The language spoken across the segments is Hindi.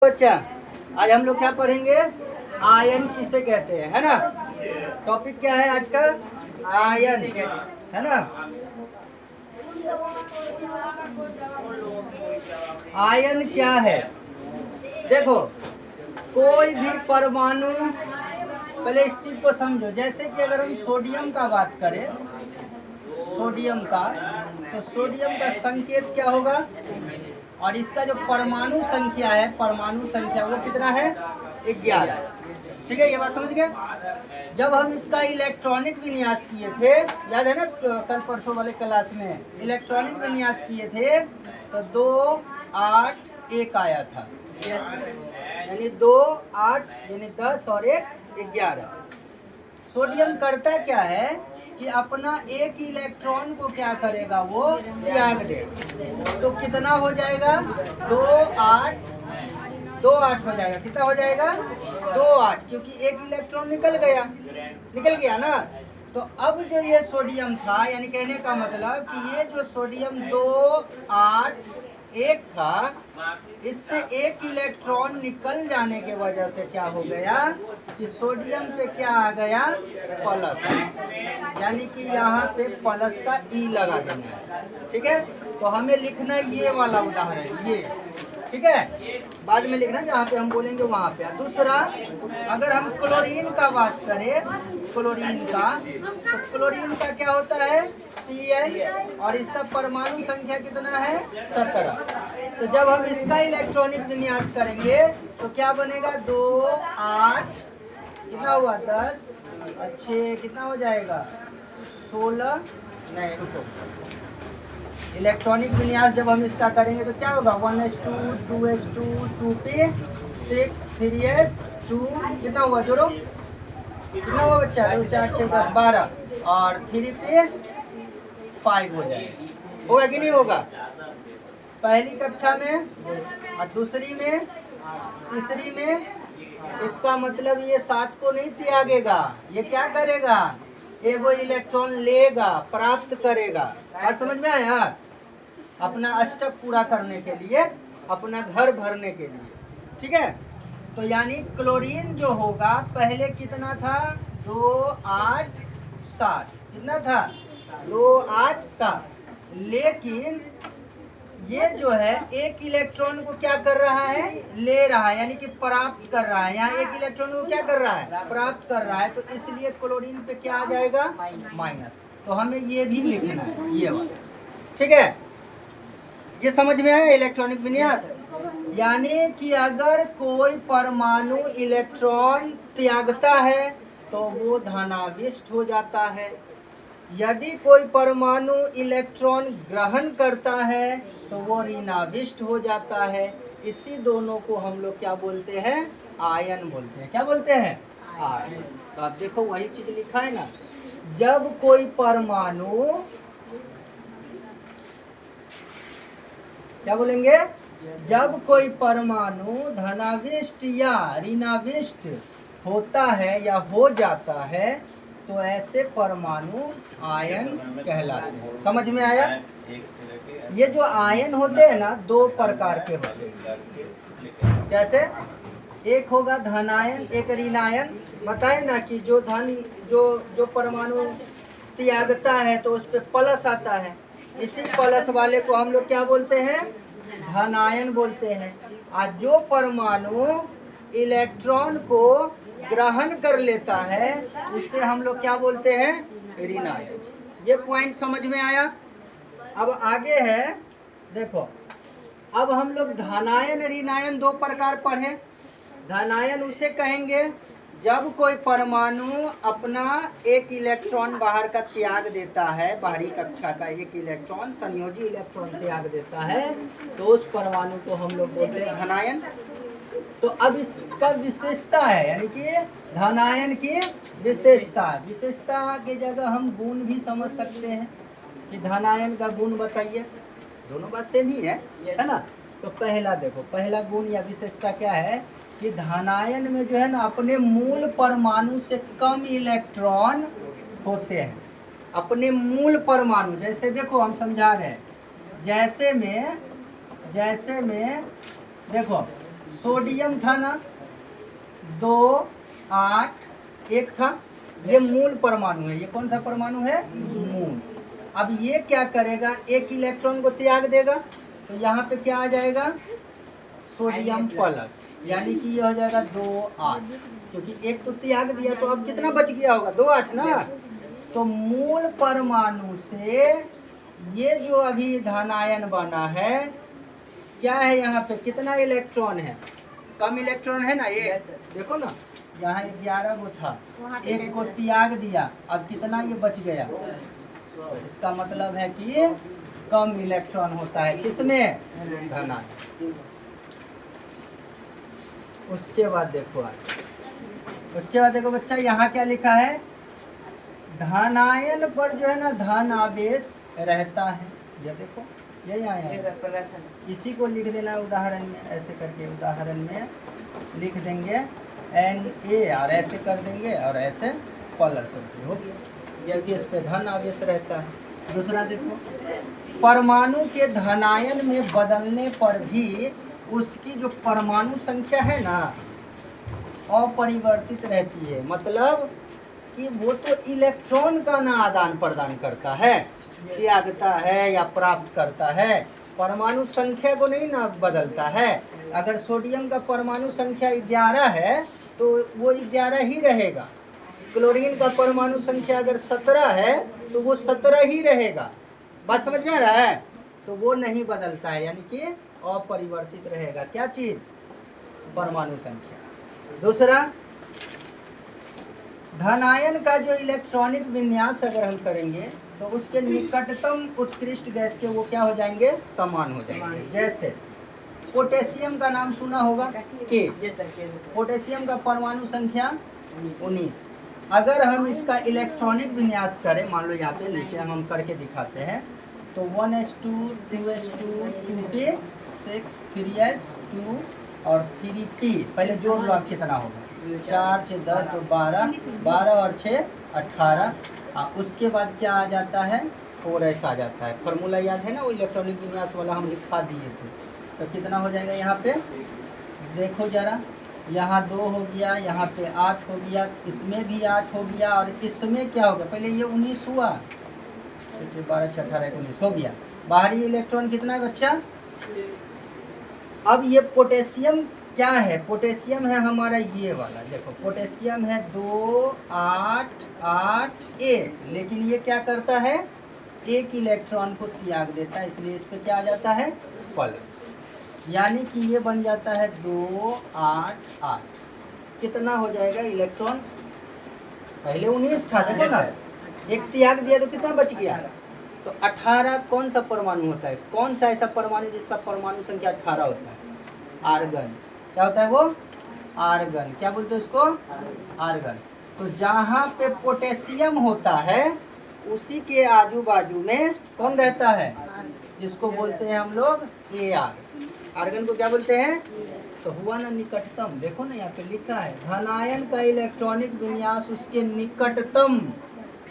बच्चा, आज हम लोग क्या पढ़ेंगे? आयन किसे कहते हैं, है ना। टॉपिक क्या है आज का? आयन, है ना। आयन क्या है? देखो, कोई भी परमाणु, पहले इस चीज को समझो। जैसे कि अगर हम सोडियम का बात करें, सोडियम का, तो सोडियम का संकेत क्या होगा? और इसका जो परमाणु संख्या है, परमाणु संख्या वो कितना है? 11। ठीक है, ये बात समझ गए। जब हम इसका इलेक्ट्रॉनिक विन्यास किए थे, याद है ना, कल परसों वाले क्लास में इलेक्ट्रॉनिक विन्यास किए थे, तो 2 8 1 आया था। यानी 2 8 यानी 10 और 1 11। सोडियम करता क्या है कि अपना एक इलेक्ट्रॉन को क्या करेगा? वो त्याग देगा। तो कितना हो जाएगा? 2 8 2 8 हो जाएगा। कितना हो जाएगा? 2 8, क्योंकि एक इलेक्ट्रॉन निकल गया ना। तो अब जो ये सोडियम था, यानी कहने का मतलब कि ये जो सोडियम 2 8 1 था, इससे एक इलेक्ट्रॉन निकल जाने के वजह से क्या हो गया कि सोडियम पे क्या आ गया? प्लस। यानी कि यहाँ पे प्लस का ई लगा देना है। ठीक है, तो हमें लिखना ये वाला उदाहरण, ये ठीक है, बाद में लिखना जहाँ पे हम बोलेंगे वहाँ पे। दूसरा, अगर हम क्लोरीन का बात करें, क्लोरीन का, तो क्लोरीन का क्या होता है? Cl, और इसका परमाणु संख्या कितना है? 17। तो जब हम इसका इलेक्ट्रॉनिक विन्यास करेंगे तो क्या बनेगा? 2 8 कितना हुआ? 10 और 6 कितना हो जाएगा? 16। नहीं रुको, इलेक्ट्रॉनिक विन्यास जब हम इसका करेंगे तो क्या होगा? 1s2 2s2 2p 6 3s2 कितना हुआ? जोड़ो, कितना हुआ बच्चा? 2 4 6 10 12 और 3p 5 हो जाएगा। होगा कि नहीं होगा? पहली कक्षा में और दूसरी में, तीसरी में, इसका मतलब ये 7 को नहीं त्यागेगा। ये क्या करेगा? एगो इलेक्ट्रॉन लेगा, प्राप्त करेगा। बात समझ में आया? अपना अष्टक पूरा करने के लिए, अपना घर भरने के लिए। ठीक है, तो यानी क्लोरीन जो होगा, पहले कितना था? 2 8 7। कितना था? 2 8 7। लेकिन ये जो है एक इलेक्ट्रॉन को क्या कर रहा है? ले रहा है, यानी कि प्राप्त कर रहा है। यहाँ एक इलेक्ट्रॉन को क्या कर रहा है? प्राप्त कर रहा है। तो इसलिए क्लोरीन पे क्या आ जाएगा? माइनस। तो हमें ये भी लिखना है, ये वाला। ठीक है, ये समझ में आया इलेक्ट्रॉनिक विन्यास? यानी कि अगर कोई परमाणु इलेक्ट्रॉन त्यागता है तो वो धनाविष्ट हो जाता है। यदि कोई परमाणु इलेक्ट्रॉन ग्रहण करता है तो वो ऋणाविष्ट हो जाता है। इसी दोनों को हम लोग क्या बोलते हैं? आयन बोलते हैं। क्या बोलते हैं? आयन। तो आप देखो, वही चीज लिखा है ना। जब कोई परमाणु, क्या बोलेंगे? जब कोई परमाणु धनाविष्ट या ऋणाविष्ट होता है या हो जाता है तो ऐसे परमाणु आयन कहलाते हैं। समझ में आया? ये जो आयन होते हैं ना, 2 प्रकार के होते हैं। जैसे एक होगा धनायन, एक ऋणायन। बताए ना कि जो जो परमाणु त्यागता है तो उस पर प्लस आता है। इसी प्लस वाले को हम लोग क्या बोलते हैं? धनायन बोलते हैं। और जो परमाणु इलेक्ट्रॉन को ग्रहण कर लेता है उससे हम लोग क्या बोलते हैं? ऋणायन। ये पॉइंट समझ में आया? अब आगे है, देखो, अब हम लोग धनायन ऋणायन 2 प्रकार पढ़े। धनायन उसे कहेंगे जब कोई परमाणु अपना एक इलेक्ट्रॉन बाहर का त्याग देता है, बाहरी कक्षा का एक इलेक्ट्रॉन, संयोजी इलेक्ट्रॉन त्याग देता है, तो उस परमाणु को हम लोग बोलते हैं धनायन। तो अब इसका विशेषता है, यानी कि धनायन की विशेषता की जगह हम गुण भी समझ सकते हैं कि धनायन का गुण बताइए। दोनों बात सेम ही है ना। तो पहला देखो, पहला गुण या विशेषता क्या है कि धनायन में जो है ना, अपने मूल परमाणु से कम इलेक्ट्रॉन होते हैं। अपने मूल परमाणु, जैसे देखो हम समझा रहे हैं, जैसे में देखो सोडियम था ना 2 8 1 था, ये मूल परमाणु है। ये कौन सा परमाणु है? मूल। अब ये क्या करेगा, एक इलेक्ट्रॉन को त्याग देगा, तो यहाँ पे क्या आ जाएगा? सोडियम प्लस, यानी कि ये हो जाएगा 2 8, क्योंकि एक तो त्याग दिया, तो अब कितना बच गया होगा? 2 8 ना। तो मूल परमाणु से ये जो अभी धनायन बना है, क्या है यहाँ पे? कितना इलेक्ट्रॉन है? कम इलेक्ट्रॉन है ना, ये देखो ना, यहाँ 11 गो था, एक को त्याग दिया, अब कितना ये बच गया? तो इसका मतलब है कि कम इलेक्ट्रॉन होता है किसमें? धनायन। उसके बाद देखो बच्चा, यहाँ क्या लिखा है? धनायन पर जो है ना धन आवेश रहता है। ये देखो, यही आया, इसी को लिख देना उदाहरण में, ऐसे करके उदाहरण में लिख देंगे Na, और ऐसे कर देंगे, और ऐसे प्लस हो गया, क्योंकि इस पे धन आवेश रहता है। दूसरा देखो, परमाणु के धनायन में बदलने पर भी उसकी जो परमाणु संख्या है ना अपरिवर्तित रहती है। मतलब कि वो तो इलेक्ट्रॉन का ना आदान प्रदान करता है, त्यागता है या प्राप्त करता है, परमाणु संख्या को नहीं ना बदलता है। अगर सोडियम का परमाणु संख्या 11 है तो वो 11 ही रहेगा। क्लोरीन का परमाणु संख्या अगर 17 है तो वो 17 ही रहेगा। बात समझ में आ रहा है? तो वो नहीं बदलता है, यानी कि अपरिवर्तित रहेगा। क्या चीज? परमाणु संख्या। दूसरा, धनायन का जो इलेक्ट्रॉनिक विन्यास अगर हम करेंगे तो उसके निकटतम उत्कृष्ट गैस के वो क्या हो जाएंगे? समान हो जाएंगे। जैसे पोटेशियम का नाम सुना होगा कि पोटेशियम का परमाणु संख्या 19। अगर हम इसका इलेक्ट्रॉनिक विन्यास करें, मान लो यहाँ पे नीचे हम करके दिखाते हैं, तो 1s2 2s2 2p 6 3s2 और 3p, पहले जोड़ लो आप कितना होगा? 4 6 10 2 12, 12 और 6 18। उसके बाद क्या आ जाता है? 4s आ जाता है। फॉर्मूला याद है ना, वो इलेक्ट्रॉनिक विन्यास वाला हम लिखा दिए थे। तो कितना हो जाएगा यहाँ पे? देखो जरा, यहाँ 2 हो गया, यहाँ पे 8 हो गया, इसमें भी 8 हो गया, और इसमें क्या होगा? पहले ये 19 हुआ, 12 6 18 19 हो गया। बाहरी इलेक्ट्रॉन कितना है बच्चा? अब ये पोटेशियम क्या है? पोटेशियम है हमारा ये वाला, देखो पोटेशियम है 2 8 8 A, लेकिन ये क्या करता है? एक इलेक्ट्रॉन को त्याग देता है, इसलिए इस पे क्या आ जाता है? प्लस, यानी कि ये बन जाता है 2 8 8। कितना हो जाएगा इलेक्ट्रॉन? पहले 19 था, देखो ना, एक त्याग दिया तो कितना बच गया? तो 18 कौन सा परमाणु होता है? कौन सा ऐसा परमाणु जिसका परमाणु संख्या 18 होता है? आर्गन। क्या होता है वो? आर्गन। क्या बोलते हैं उसको? आर्गन। तो जहाँ पे पोटेशियम होता है उसी के आजू बाजू में कौन रहता है? जिसको बोलते हैं हम लोग Ar। आर्गन को क्या बोलते हैं? तो हुआ ना निकटतम। देखो ना यहाँ पे लिखा है, धनायन का इलेक्ट्रॉनिक विन्यास उसके निकटतम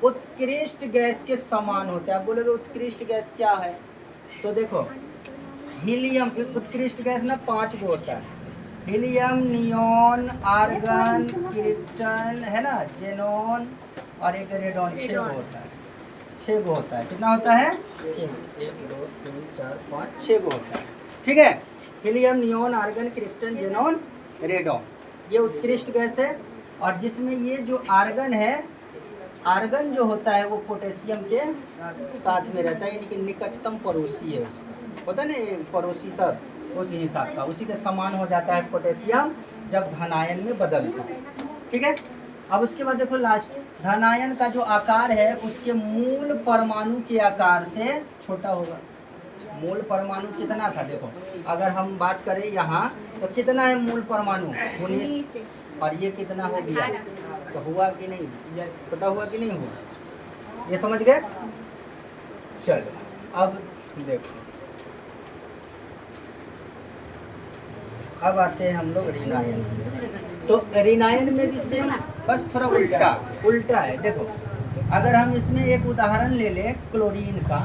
उत्कृष्ट गैस के समान होता है। आप बोलोगे उत्कृष्ट गैस क्या है? तो देखो, हीलियम उत्कृष्ट गैस ना 5 गो होता है। हीलियम, नियॉन, आर्गन, क्रिप्टन है ना, जेनॉन और एक रेडॉन। 6 गो होता है। 6 गो होता है। कितना होता है? 1 2 3 4 5 6 गो होता है। ठीक है, helium, neon, argon, krypton, xenon, radon, ये उत्कृष्ट गैस है। और जिसमें ये जो आर्गन है, आर्गन जो होता है वो पोटेशियम के साथ में रहता है, यानी कि निकटतम पड़ोसी है उसका, होता है ना पड़ोसी सब, उसी हिसाब का, उसी के समान हो जाता है पोटेशियम जब धनायन में बदलता है। ठीक है, अब उसके बाद देखो लास्ट, धनायन का जो आकार है उसके मूल परमाणु के आकार से छोटा होगा। मूल परमाणु कितना था? देखो अगर हम बात करें यहाँ तो कितना है मूल परमाणु? 19। और ये कितना हो गया? तो हुआ कि नहीं? पता हुआ कि नहीं हुआ? ये समझ गए? चलो अब देखो, अब आते हैं हम लोग ऋणायन। तो ऋणायन में भी सेम, बस थोड़ा उल्टा है। देखो अगर हम इसमें एक उदाहरण ले लें क्लोरीन का,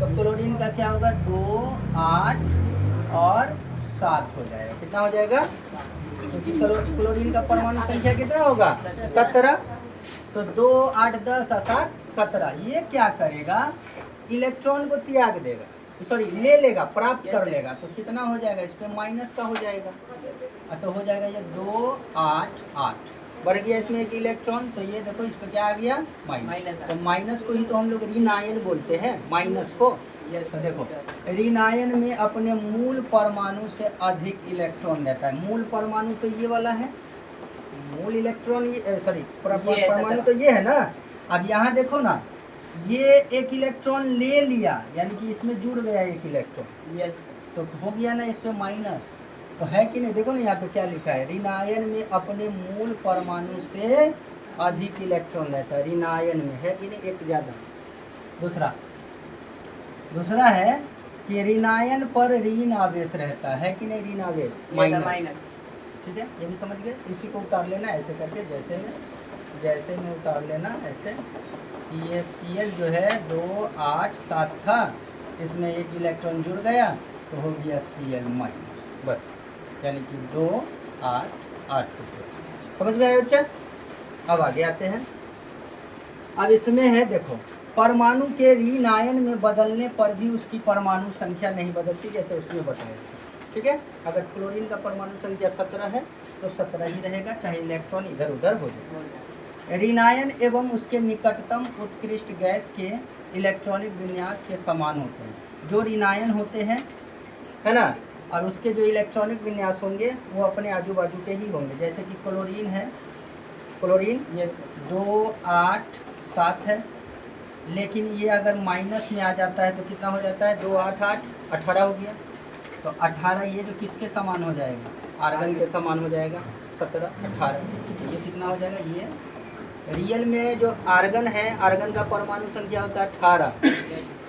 तो क्लोरीन का क्या होगा? 2 8 और 7 हो जाएगा। कितना हो जाएगा? क्योंकि क्लोरीन का परमाणु संख्या कितना होगा? 17। तो 2 8 10 और 7 17। ये क्या करेगा? इलेक्ट्रॉन को त्याग देगा, सॉरी ले लेगा, प्राप्त कर लेगा। तो कितना हो जाएगा? इस पे माइनस का हो जाएगा। तो हो जाएगा ये 2 8 8 बढ़ गया इसमें एक इलेक्ट्रॉन। तो ये देखो इस पे क्या आ गया? माइनस। तो माइनस को ही तो हम लोग ऋण आयन बोलते हैं, माइनस को। तो देखो ऋण आयन में अपने मूल परमाणु से अधिक इलेक्ट्रॉन रहता है। मूल परमाणु तो ये वाला है, मूल इलेक्ट्रॉन सॉरी परमाणु तो ये है ना। अब यहाँ देखो ना, ये एक इलेक्ट्रॉन ले लिया, यानी कि इसमें जुड़ गया एक इलेक्ट्रॉन। यस, तो हो गया ना इस पे माइनस। तो है कि नहीं? देखो ना यहाँ पे क्या लिखा है, ऋण आयन में अपने मूल परमाणु से अधिक इलेक्ट्रॉन रहता है। ऋण आयन में है कि नहीं? एक ज़्यादा। दूसरा है कि ऋण आयन पर ऋण आवेश रहता है कि नहीं? ऋण आवेश माइनस। ठीक है, ये भी समझ गए। इसी को उतार लेना ऐसे करके, जैसे में उतार लेना ऐसे। ये Cl जो है 2 8 7 था, इसमें एक इलेक्ट्रॉन जुड़ गया तो हो गया Cl माइनस, बस। यानी कि 2 8 8। समझ में आया बच्चा? अब आगे आते हैं। अब इसमें है देखो, परमाणु के ऋण आयन में बदलने पर भी उसकी परमाणु संख्या नहीं बदलती, जैसे उसमें बताया। ठीक है, अगर क्लोरीन का परमाणु संख्या 17 है तो 17 ही रहेगा, चाहे इलेक्ट्रॉन इधर उधर हो जाए। ऋण आयन एवं उसके निकटतम उत्कृष्ट गैस के इलेक्ट्रॉनिक विन्यास के समान होते हैं। जो ऋण आयन होते हैं, है ना, और उसके जो इलेक्ट्रॉनिक विन्यास होंगे वो अपने आजू बाजू के ही होंगे। जैसे कि क्लोरीन है, क्लोरीन 2 8 7 है, लेकिन ये अगर माइनस में आ जाता है तो कितना हो जाता है? 2 8 8 18 हो गया। तो 18 ये जो किसके समान हो जाएगा? आर्गन के समान हो जाएगा। 17 18 ये कितना हो जाएगा? ये रियल में जो आर्गन है, आर्गन का परमाणु संख्या होता है 18।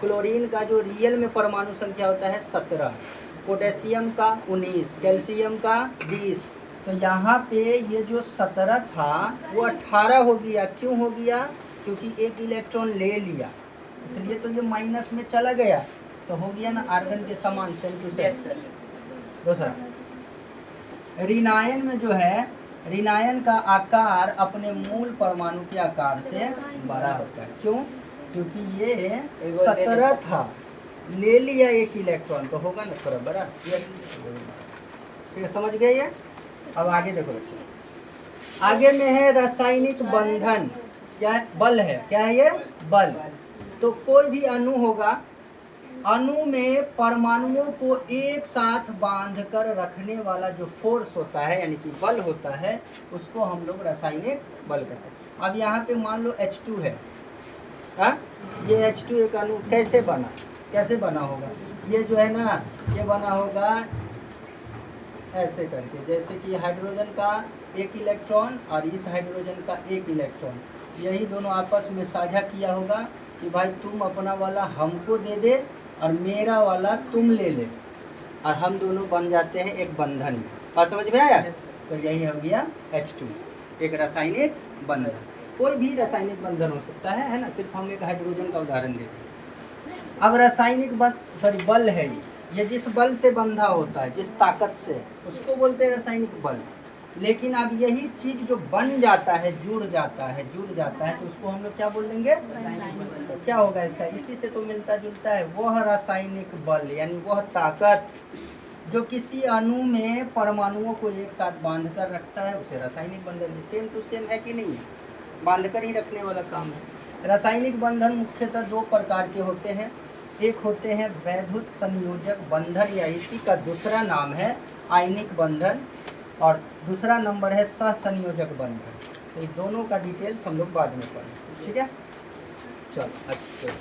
क्लोरीन का जो रियल में परमाणु संख्या होता है 17। पोटेशियम का 19, कैल्शियम का 20। तो यहाँ पे ये जो 17 था वो 18 हो गया। क्यों हो गया? क्योंकि एक इलेक्ट्रॉन ले लिया, इसलिए तो ये माइनस में चला गया। तो हो गया ना आर्गन के समान, सेम टू सेम। दूसरा, ऋण आयन में जो है, ऋण आयन का आकार अपने मूल परमाणु के आकार से बड़ा होता है। क्यों? क्योंकि ये 17 था, ले लिया एक इलेक्ट्रॉन, तो होगा ना थोड़ा बड़ा। ठीक है, समझ गए ये? अब आगे देखो बच्चे, आगे में है रासायनिक बंधन। क्या है? बल है। क्या है ये? बल। तो कोई भी अणु होगा, अणु में परमाणुओं को एक साथ बांधकर रखने वाला जो फोर्स होता है, यानी कि बल होता है, उसको हम लोग रासायनिक बल कहते हैं। अब यहाँ पे मान लो H2 है, हाँ, ये H2 एक अणु कैसे बना होगा? ये जो है ना, ये बना होगा ऐसे करके, जैसे कि हाइड्रोजन का एक इलेक्ट्रॉन और इस हाइड्रोजन का एक इलेक्ट्रॉन, यही दोनों आपस में साझा किया होगा कि भाई तुम अपना वाला हमको दे दे और मेरा वाला तुम ले ले, और हम दोनों बन जाते हैं एक बंधन। बात समझ में आया? तो यही हो गया H2, एक रासायनिक बंधन। कोई भी रासायनिक बंधन हो सकता है ना, सिर्फ हम एक हाइड्रोजन का उदाहरण देते हैं। अब रासायनिक बल है ये जिस बल से बंधा होता है, जिस ताकत से, उसको बोलते हैं रासायनिक बल। लेकिन अब यही चीज जो बन जाता है, जुड़ जाता है, तो उसको हम लोग क्या बोल देंगे? तो क्या होगा इसका? इसी से तो मिलता जुलता है। वह रासायनिक बल यानी वह ताकत जो किसी अणु में परमाणुओं को एक साथ बांध कर रखता है, उसे रासायनिक बंधन। सेम टू सेम है कि नहीं है? बांध कर ही रखने वाला काम है। रासायनिक बंधन मुख्यतः 2 प्रकार के होते हैं। एक होते हैं वैद्युत संयोजक बंधन, या इसी का दूसरा नाम है आयनिक बंधन, और दूसरा नंबर है सहसंयोजक बंधन। तो ये दोनों का डिटेल्स हम लोग बाद में पढ़ेंगे। ठीक है, चलो अच्छा।